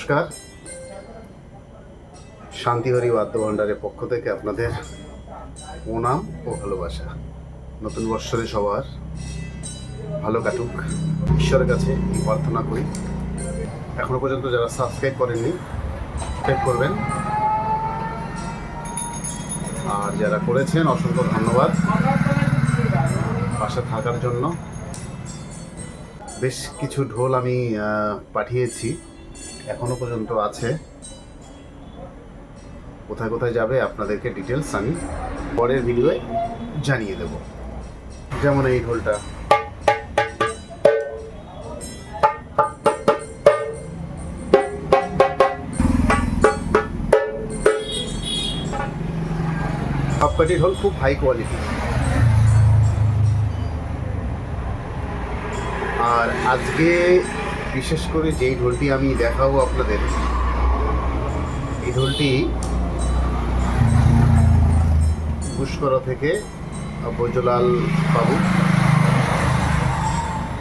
নমস্কার, শান্তিহরি বাদ্য ভাণ্ডারের পক্ষ থেকে আপনাদের প্রণাম ও ভালোবাসা। নতুন বৎসরে সবার ভালো কাটুক, ঈশ্বরের কাছে এই প্রার্থনা করি। এখনো পর্যন্ত যারা সাবস্ক্রাইব করেননি, সাবস্ক্রাইব করবেন, আর যারা করেছেন অসংখ্য ধন্যবাদ পাশে থাকার জন্য। বেশ কিছু ঢোল আমি পাঠিয়েছি, এখনো পর্যন্ত আছে। কোথায় কোথায় যাবে আপনাদেরকে ডিটেলস আমি পরের ভিডিওয়ে জানিয়ে দেব। যেমন এই ঢোলটা, সবকটি ঢোল খুব হাই কোয়ালিটি। আর আজকে বিশেষ করে যেই ঢোলটি আমি দেখাবো আপনাদের, এই ঢোলটি ঘুষকরা থেকে বৈজলাল বাবু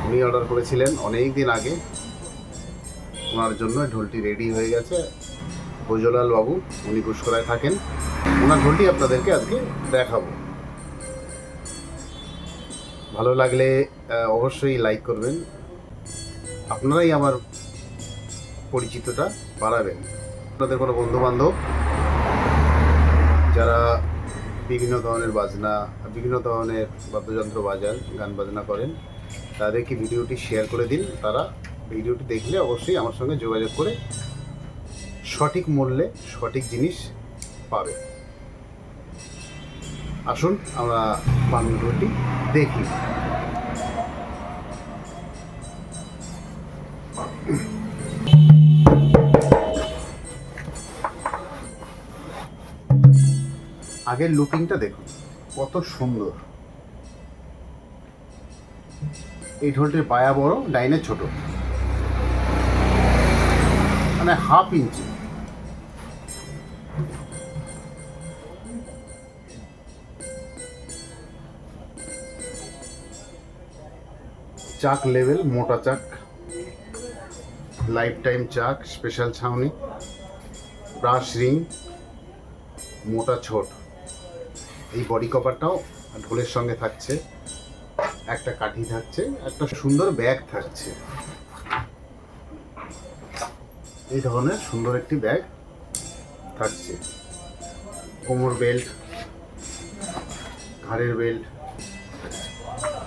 উনি অর্ডার করেছিলেন অনেক দিন আগে। ওনার জন্য ঢোলটি রেডি হয়ে গেছে। বৈজলাল বাবু উনি ঘুষকরায় থাকেন, ওনার ঢোলটি আপনাদেরকে আজকে দেখাবো। ভালো লাগলে অবশ্যই লাইক করবেন, আপনারাই আমার পরিচিতটা বাড়াবেন। আপনাদের কোনো বন্ধুবান্ধব যারা বিভিন্ন ধরনের বাজনা, বিভিন্ন ধরনের বাদ্যযন্ত্র বাজান, গান বাজনা করেন, তাদেরকে ভিডিওটি শেয়ার করে দিন। তারা ভিডিওটি দেখলে অবশ্যই আমার সঙ্গে যোগাযোগ করে সঠিক মূল্যে সঠিক জিনিস পাবে। আসুন আমরা ভিডিওটি দেখি। আগের লুকিংটা দেখুন কত সুন্দর। এই ঢোলটির পায়া বড়, ডাইনে ছোট, মানে হাফ ইঞ্চি। চাক লেভেল, মোটা চাক, লাইফ টাইম চাক, স্পেশাল ছাউনি, ব্রাশ রিং, মোটা ছোট। এই বডি কভারটাও ঢোলের সঙ্গে থাকছে, একটা কাঠি থাকছে, একটা সুন্দর ব্যাগ থাকছে। এই ধরনের সুন্দর একটি ব্যাগ থাকছে। কোমর বেল্ট, ঘাড়ের বেল্ট,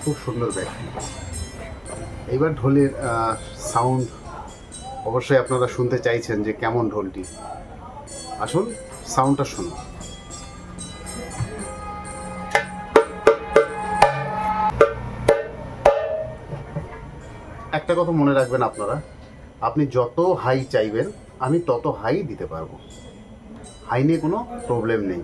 খুব সুন্দর ব্যাগ। এইবার ঢোলের সাউন্ড অবশ্যই আপনারা শুনতে চাইছেন যে কেমন ঢোলটি। আসুন সাউন্ডটা শুনুন। একটা কথা মনে রাখবেন আপনারা, আপনি যত হাই চাইবেন আমি তত হাই দিতে পারবো, হাই নিয়ে কোনো প্রবলেম নেই।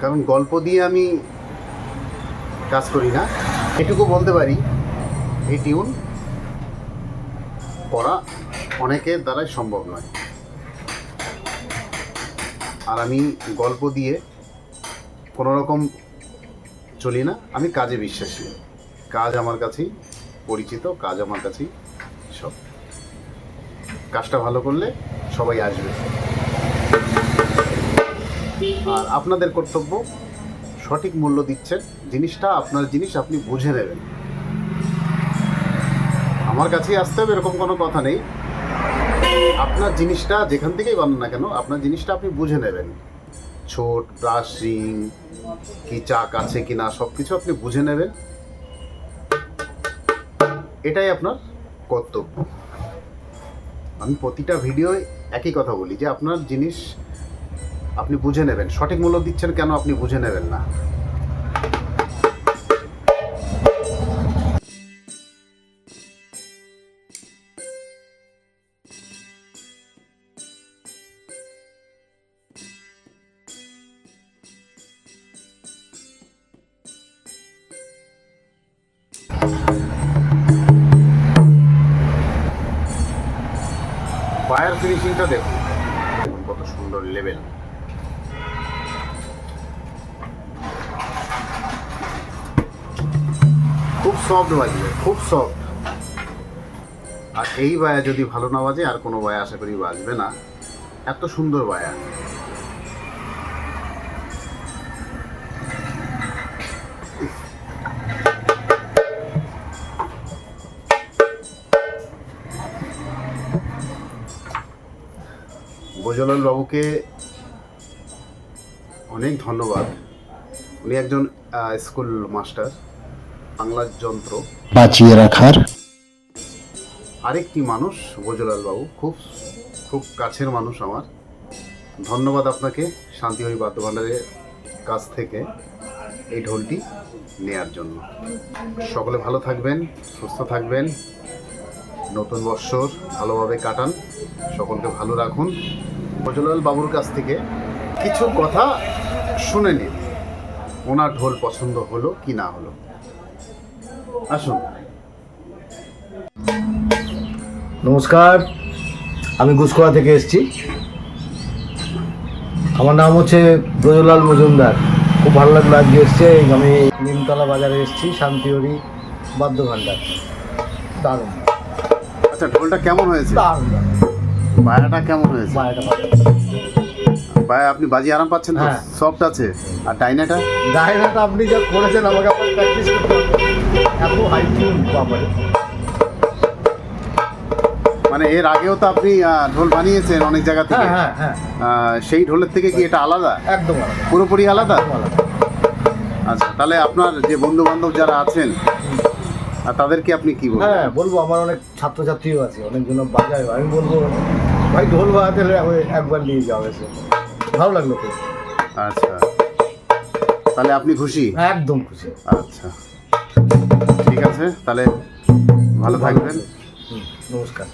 কারণ গল্প দিয়ে আমি কাজ করি না, এটুকু বলতে পারি এই টিউন করা অনেকের দ্বারাই সম্ভব নয়। আর আমি গল্প দিয়ে কোনো রকম চলি না, আমি কাজে বিশ্বাসী। কাজ আমার কাছেই পরিচিত, কাজ আমার কাছেই সব। কাজটা ভালো করলে সবাই আসবে। আর আপনাদের কর্তব্য সঠিক মূল্য দিচ্ছেন, জিনিসটা আপনার জিনিস, আপনি বুঝে নেবেন। আমার কাছেই আসতে হবে এরকম কোনো কথা নেই। আপনার জিনিসটা যেখান থেকেই বানান না কেন, আপনার জিনিসটা আপনি বুঝে নেবেন। ছোট, ব্রাশ রিং কি চাক আছে কি না, সব কিছু আপনি বুঝে নেবেন। এটাই আপনার কর্তব্য। আমি প্রতিটা ভিডিওয় একই কথা বলি যে আপনার জিনিস আপনি বুঝে নেবেন। সঠিক মূল্য দিচ্ছেন কেন আপনি বুঝে নেবেন না? ফায়ার ফিনিশিংটা দেখুন কত সুন্দর লেভেল। খুব সফট বাজবে, খুব সফট। আর এই বায়া যদি ভালো না বাজে আর কোনো বায়া আশা করি বাজবে না, এত সুন্দর বায়া। গজলাল বাবুকে অনেক ধন্যবাদ। উনি একজন স্কুল মাস্টার, বাংলার যন্ত্র বাঁচিয়ে রাখার আরেকটি মানুষ গজলাল বাবু, খুব খুব কাছের মানুষ আমার। ধন্যবাদ আপনাকে শান্তিহরি বাদ্যভাণ্ডারের কাছ থেকে এই ঢোলটি নেয়ার জন্য। সকলে ভালো থাকবেন, সুস্থ থাকবেন, নতুন বৎসর ভালোভাবে কাটান, সকলকে ভালো রাখুন। গজলাল বাবুর কাছ থেকে কিছু কথা শুনে নিন, ওনার ঢোল পছন্দ হলো কি না হলো। আসুন। নমস্কার, আমি গুসকরা থেকে এসেছি। আমার নাম হচ্ছে ব্রজলাল মজুমদার। খুব ভালো লাগলো আজকে এসছে। আমি নিমতলা বাজারে এসেছি, শান্তিহরি বাদ্যভাণ্ডার। দারুণ আচ্ছা, ঢোলটা কেমন হয়েছে? দারুণ বায়াটা কেমন হয়েছে? বায়াটা ভালো। বায়া আপনি বাজি আরাম পাচ্ছেন তো? হ্যাঁ। সফট আছে। আর ডাইনাটা? গায়নাটা আপনি যা করেছেন আমাকে আপনার প্র্যাকটিস করতে হবে। এত হাই টিউন বাবারে। মানে এর আগেও তো আপনি ঢোল বানিয়েছেন অনেক জায়গা থেকে। হ্যাঁ হ্যাঁ হ্যাঁ, সেই ঢোলের থেকে কি এটা আলাদা? একদম আলাদা, পুরোপুরি আলাদা? একদম আলাদা। আচ্ছা, তাহলে আপনার যে বন্ধু বান্ধব যারা আছেন তাদেরকে আপনি কি বলবেন? হ্যাঁ বলবো, আমার অনেক ছাত্রছাত্রীও আছে, অনেকজন বাজায়। আমি বলবো ভাই ঢোল বাজাতে হলে একবার নিয়ে যাও, এসে ভালো লাগলো খুব। আচ্ছা, তাহলে আপনি খুশি? একদম খুশি। আচ্ছা, ঠিক আছে, তাহলে ভালো থাকবেন। নমস্কার।